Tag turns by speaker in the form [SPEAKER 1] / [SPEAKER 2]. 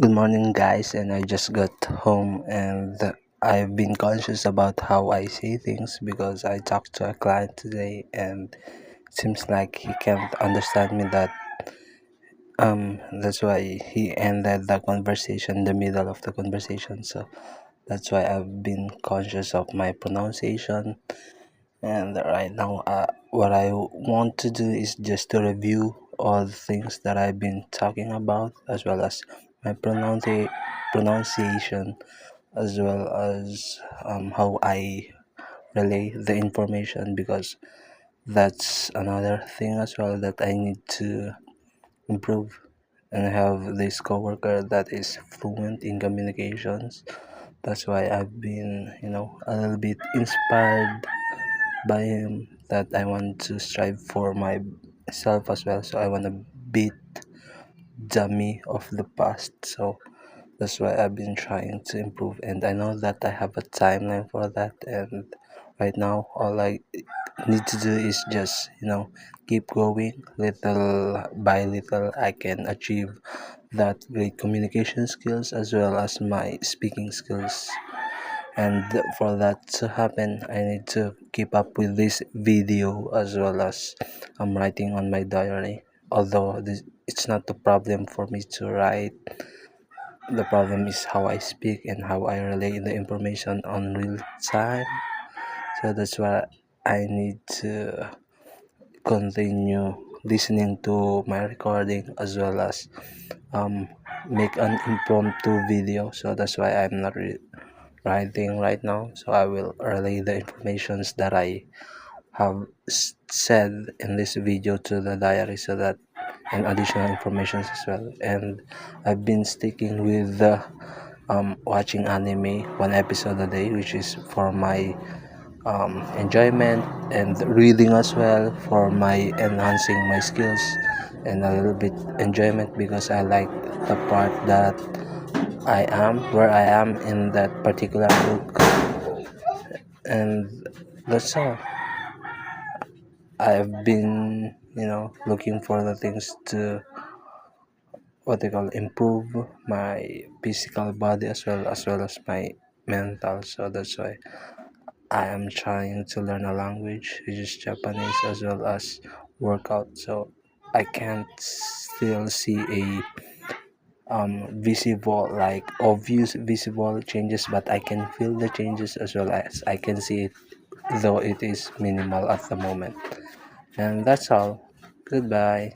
[SPEAKER 1] Good morning, guys. And I just got home and I've been conscious about how I say things because I talked to a client today and it seems like he can't understand me that's why he ended the conversation in the middle of the conversation. So that's why I've been conscious of my pronunciation. And right now, what I want to do is just to review all the things that I've been talking about, as well as my pronunciation, as well as how I relay the information, because that's another thing as well that I need to improve. And I have this coworker that is fluent in communications. That's why I've been, a little bit inspired by him that I want to strive for myself as well. So I want to beat the me of the past. So that's why I've been trying to improve, and I know that I have a timeline for that. And right now, all I need to do is just keep going little by little. I can achieve that great communication skills as well as my speaking skills. And for that to happen, I need to keep up with this video as well as I'm writing on my diary. Although it's not a problem for me to write, the problem is how I speak and how I relay the information on real time. So that's why I need to continue listening to my recording as well as um, make an impromptu video. So that's why I'm not writing right now. So I will relay the informations that I have said in this video to the diary, so that and additional information as well. And I've been sticking with the watching anime one episode a day, which is for my enjoyment, and reading as well for my enhancing my skills, and a little bit enjoyment because I like the part that I am where I am in that particular book. And that's all. I've been, looking for the things to what they call improve my physical body as well as my mental. So that's why I am trying to learn a language, which is Japanese, as well as workout. So I can't still see a visible, like obvious visible changes, but I can feel the changes as well as I can see it, though it is minimal at the moment. And that's all. Goodbye.